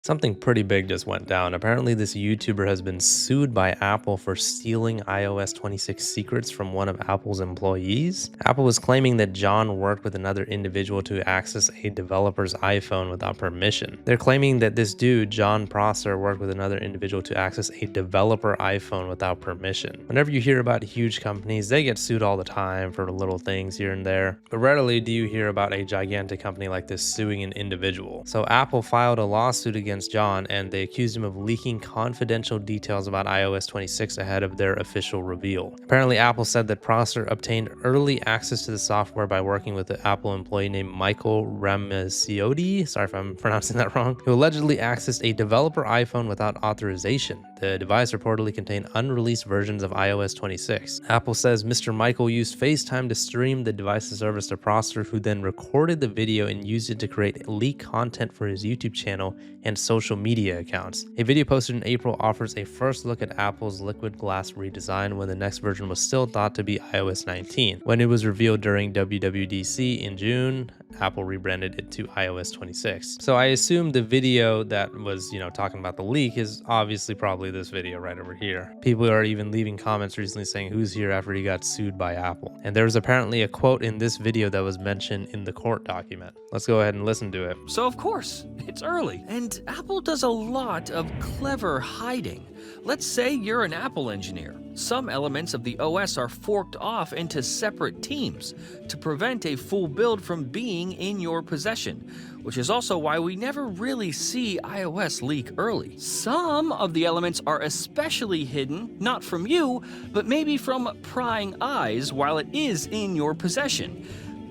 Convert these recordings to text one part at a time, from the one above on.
Something pretty big just went down. Apparently, this YouTuber has been sued by Apple for stealing iOS 26 secrets from one of Apple's employees. Apple was claiming that Jon worked with another individual to access a developer's iPhone without permission. They're claiming that this dude, Jon Prosser, worked with another individual to access a developer iPhone without permission. Whenever you hear about huge companies, they get sued all the time for little things here and there, but rarely do you hear about a gigantic company like this suing an individual. So Apple filed a lawsuit against Jon, and they accused him of leaking confidential details about iOS 26 ahead of their official reveal. Apparently, Apple said that Prosser obtained early access to the software by working with an Apple employee named Michael Ramacciotti, sorry if I'm pronouncing that wrong, who allegedly accessed a developer iPhone without authorization. The device reportedly contained unreleased versions of iOS 26. Apple says Mr. Michael used FaceTime to stream the device's service to Prosser, who then recorded the video and used it to create leaked content for his YouTube channel and social media accounts. A video posted in April offers a first look at Apple's liquid glass redesign when the next version was still thought to be iOS 19. When it was revealed during WWDC in June, Apple rebranded it to iOS 26. So I assume the video that was, talking about the leak is obviously probably this video right over here. People are even leaving comments recently saying who's here after he got sued by Apple. And there was apparently a quote in this video that was mentioned in the court document. Let's go ahead and listen to it. So of course, it's early, and Apple does a lot of clever hiding. Let's say you're an Apple engineer. Some elements of the OS are forked off into separate teams to prevent a full build from being in your possession, which is also why we never really see iOS leak early. Some of the elements are especially hidden, not from you, but maybe from prying eyes while it is in your possession.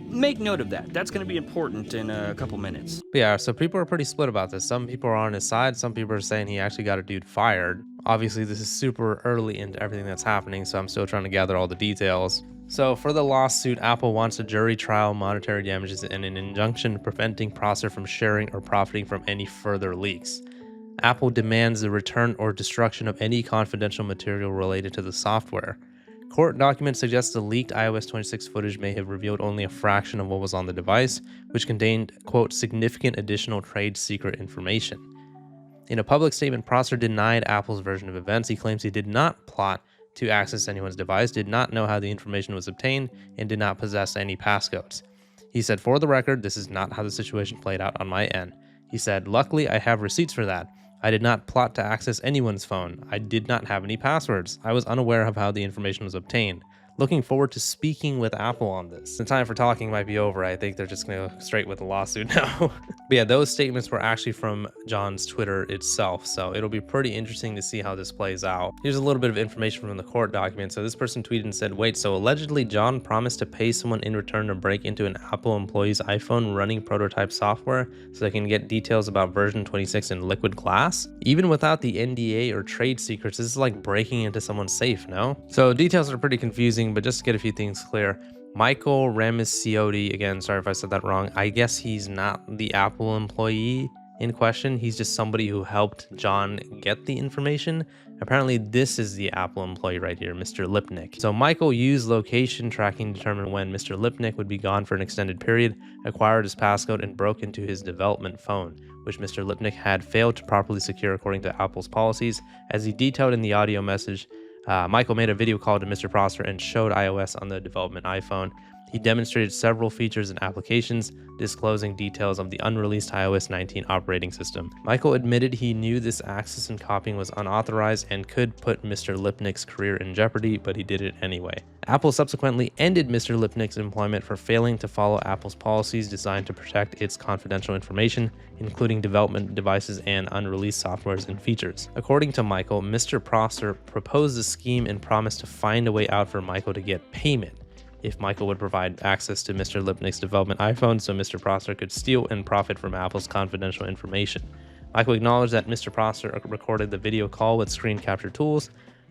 Make note of that. That's going to be important in a couple minutes. But yeah, so people are pretty split about this. Some people are on his side. Some people are saying he actually got a dude fired. Obviously, this is super early into everything that's happening, so I'm still trying to gather all the details. So for the lawsuit, Apple wants a jury trial, monetary damages, and an injunction preventing Prosser from sharing or profiting from any further leaks. Apple demands the return or destruction of any confidential material related to the software. Court documents suggest the leaked iOS 26 footage may have revealed only a fraction of what was on the device, which contained, quote, significant additional trade secret information. In a public statement, Prosser denied Apple's version of events. He claims he did not plot to access anyone's device, did not know how the information was obtained, and did not possess any passcodes. He said, for the record, this is not how the situation played out on my end. He said, luckily, I have receipts for that. I did not plot to access anyone's phone. I did not have any passwords. I was unaware of how the information was obtained. Looking forward to speaking with Apple on this. The time for talking might be over. I think they're just gonna go straight with the lawsuit now. But yeah, those statements were actually from Jon's Twitter itself, so it'll be pretty interesting to see how this plays out. Here's a little bit of information from the court document. So this person tweeted and said, wait, so allegedly Jon promised to pay someone in return to break into an Apple employee's iPhone running prototype software so they can get details about version 26 in liquid glass? Even without the NDA or trade secrets, this is like breaking into someone's safe, no? So details are pretty confusing, but just to get a few things clear, Michael Ramacciotti, again, sorry if I said that wrong, I guess he's not the Apple employee in question. He's just somebody who helped Jon get the information. Apparently, this is the Apple employee right here, Mr. Lipnik. So Michael used location tracking to determine when Mr. Lipnik would be gone for an extended period, acquired his passcode, and broke into his development phone, which Mr. Lipnik had failed to properly secure according to Apple's policies. As he detailed in the audio message, Michael made a video call to Mr. Prosser and showed iOS on the development iPhone. He demonstrated several features and applications, disclosing details of the unreleased iOS 19 operating system. Michael admitted he knew this access and copying was unauthorized and could put Mr. Lipnik's career in jeopardy, but he did it anyway. Apple subsequently ended Mr. Lipnik's employment for failing to follow Apple's policies designed to protect its confidential information, including development devices and unreleased softwares and features. According to Michael, Mr. Prosser proposed a scheme and promised to find a way out for Michael to get payment if Michael would provide access to Mr. Lipnik's development iPhone so Mr. Prosser could steal and profit from Apple's confidential information. Michael acknowledged that Mr. Prosser recorded the video call with screen capture tools.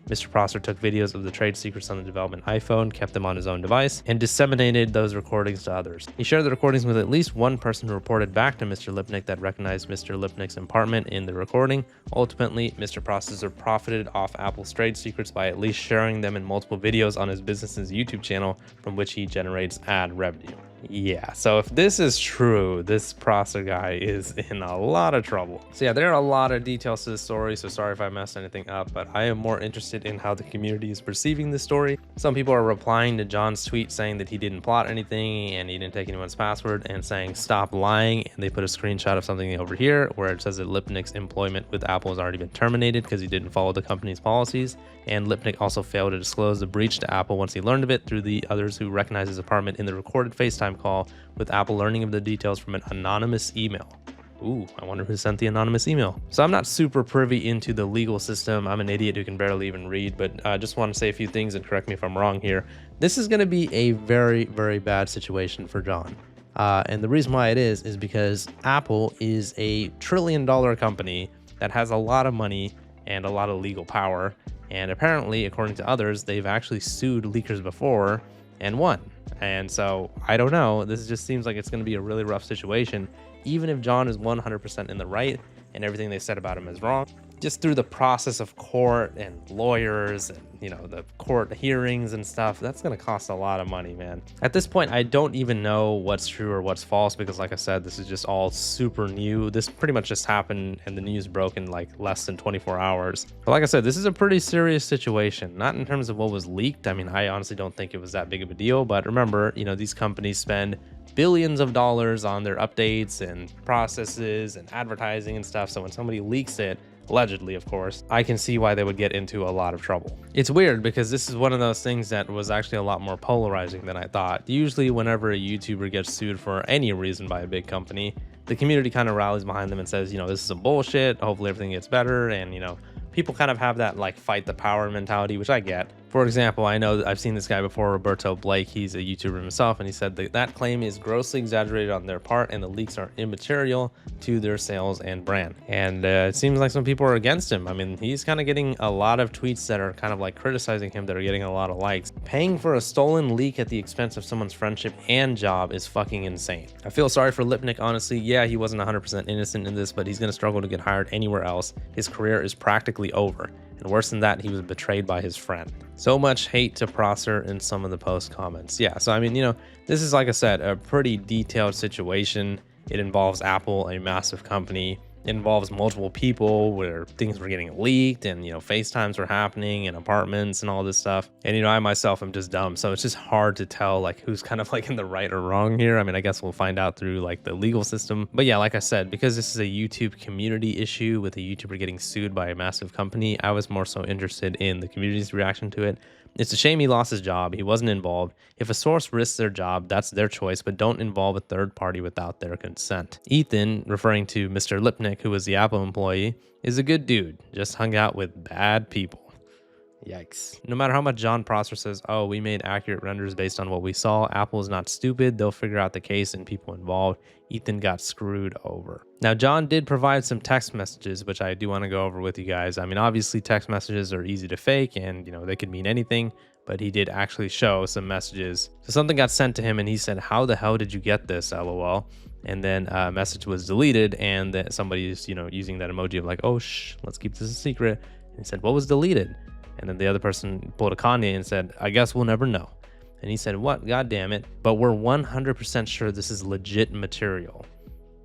Mr. Prosser took videos of the trade secrets on the development iPhone, kept them on his own device, and disseminated those recordings to others. He shared the recordings with at least one person who reported back to Mr. Lipnik that recognized Mr. Lipnik's impartment in the recording. Ultimately, Mr. Prosser profited off Apple's trade secrets by at least sharing them in multiple videos on his business's YouTube channel, from which he generates ad revenue. Yeah, so if this is true, this Prosser guy is in a lot of trouble. So yeah, there are a lot of details to the story, so sorry if I messed anything up, but I am more interested in how the community is perceiving this story. Some people are replying to Jon's tweet saying that he didn't plot anything and he didn't take anyone's password, and saying stop lying, and they put a screenshot of something over here where it says that Lipnik's employment with Apple has already been terminated because he didn't follow the company's policies, and Lipnik also failed to disclose the breach to Apple once he learned of it through the others who recognized his apartment in the recorded FaceTime call, with Apple learning of the details from an anonymous email. Ooh, I wonder who sent the anonymous email. So I'm not super privy into the legal system. I'm an idiot who can barely even read, but I just want to say a few things and correct me if I'm wrong here. This is going to be a very, very bad situation for Jon. And the reason why it is because Apple is a trillion-dollar company that has a lot of money and a lot of legal power. And apparently, according to others, they've actually sued leakers before and won. And so I don't know. This just seems like it's going to be a really rough situation, even if Jon is 100% in the right and everything they said about him is wrong. Just through the process of court and lawyers and, you know, the court hearings and stuff, that's going to cost a lot of money, man. At this point, I don't even know what's true or what's false because, like I said, this is just all super new. This pretty much just happened and the news broke in like less than 24 hours. But like I said, this is a pretty serious situation, not in terms of what was leaked. I mean, I honestly don't think it was that big of a deal, but remember, you know, these companies spend billions of dollars on their updates and processes and advertising and stuff. So when somebody leaks it, allegedly, of course, I can see why they would get into a lot of trouble. It's weird because this is one of those things that was actually a lot more polarizing than I thought. Usually whenever a YouTuber gets sued for any reason by a big company, the community kind of rallies behind them and says, you know, this is some bullshit, hopefully everything gets better, and, you know, people kind of have that like fight the power mentality, which I get. For example, I know I've seen this guy before, Roberto Blake. He's a YouTuber himself, and he said that claim is grossly exaggerated on their part, and the leaks are immaterial to their sales and brand. And it seems like some people are against him. I mean, he's kind of getting a lot of tweets that are kind of like criticizing him that are getting a lot of likes. Paying for a stolen leak at the expense of someone's friendship and job is fucking insane. I feel sorry for Lipnik, honestly. Yeah, he wasn't 100% innocent in this, but he's going to struggle to get hired anywhere else. His career is practically over. And worse than that, he was betrayed by his friend. So much hate to Prosser in some of the post comments. Yeah, so I mean, you know, this is, like I said, a pretty detailed situation. It involves Apple, a massive company. It involves multiple people where things were getting leaked and, you know, FaceTimes were happening in apartments and all this stuff. And, you know, I myself am just dumb. So it's just hard to tell like who's kind of like in the right or wrong here. I mean, I guess we'll find out through like the legal system. But yeah, like I said, because this is a YouTube community issue with a YouTuber getting sued by a massive company, I was more so interested in the community's reaction to it. It's a shame he lost his job. He wasn't involved. If a source risks their job, that's their choice, but don't involve a third party without their consent. Ethan, referring to Mr. Lipnik, who was the Apple employee, is a good dude, just hung out with bad people. Yikes. No matter how much Jon Prosser says, oh, we made accurate renders based on what we saw, Apple is not stupid. They'll figure out the case and people involved. Ethan got screwed over. Now, Jon did provide some text messages, which I do want to go over with you guys. I mean, obviously text messages are easy to fake and, you know, they could mean anything, but he did actually show some messages. So something got sent to him and he said, how the hell did you get this, LOL? And then a message was deleted and then somebody's, you know, using that emoji of like, oh, shh, let's keep this a secret. And he said, what was deleted? And then the other person pulled a Kanye and said, I guess we'll never know. And he said, what? God damn it. But we're 100% sure this is legit material.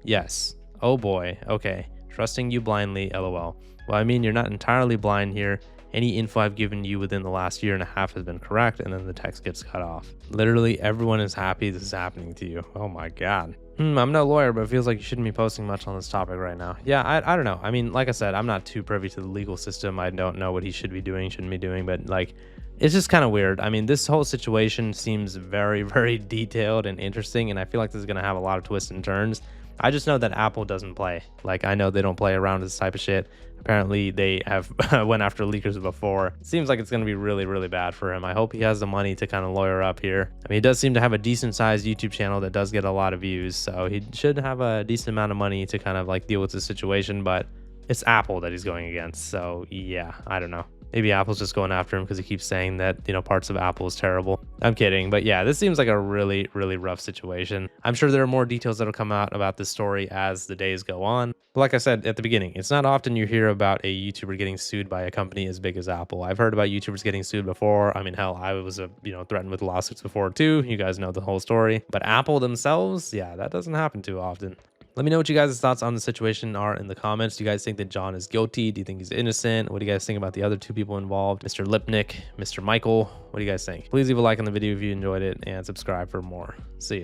Yes. Oh boy. Okay. Trusting you blindly, LOL. Well, I mean, you're not entirely blind here. Any info I've given you within the last year and a half has been correct, and then the text gets cut off. Literally, everyone is happy this is happening to you. Oh my God. I'm no lawyer, but it feels like you shouldn't be posting much on this topic right now. Yeah, I don't know. I mean, like I said, I'm not too privy to the legal system. I don't know what he should be doing, shouldn't be doing, but like, it's just kind of weird. I mean, this whole situation seems very, very detailed and interesting, and I feel like this is going to have a lot of twists and turns. I just know that Apple doesn't play. Like, I know they don't play around with this type of shit. Apparently, they have went after leakers before. It seems like it's going to be really, really bad for him. I hope he has the money to kind of lawyer up here. I mean, he does seem to have a decent-sized YouTube channel that does get a lot of views, so he should have a decent amount of money to kind of like deal with the situation, but it's Apple that he's going against, so yeah, I don't know. Maybe Apple's just going after him because he keeps saying that, you know, parts of Apple is terrible. I'm kidding. But yeah, this seems like a really, really rough situation. I'm sure there are more details that'll come out about this story as the days go on. But like I said at the beginning, it's not often you hear about a YouTuber getting sued by a company as big as Apple. I've heard about YouTubers getting sued before. I mean, hell, I was, threatened with lawsuits before too. You guys know the whole story. But Apple themselves, yeah, that doesn't happen too often. Let me know what you guys' thoughts on the situation are in the comments. Do you guys think that Jon is guilty? Do you think he's innocent? What do you guys think about the other two people involved? Mr. Lipnik, Mr. Michael? What do you guys think? Please leave a like on the video if you enjoyed it and subscribe for more. See ya.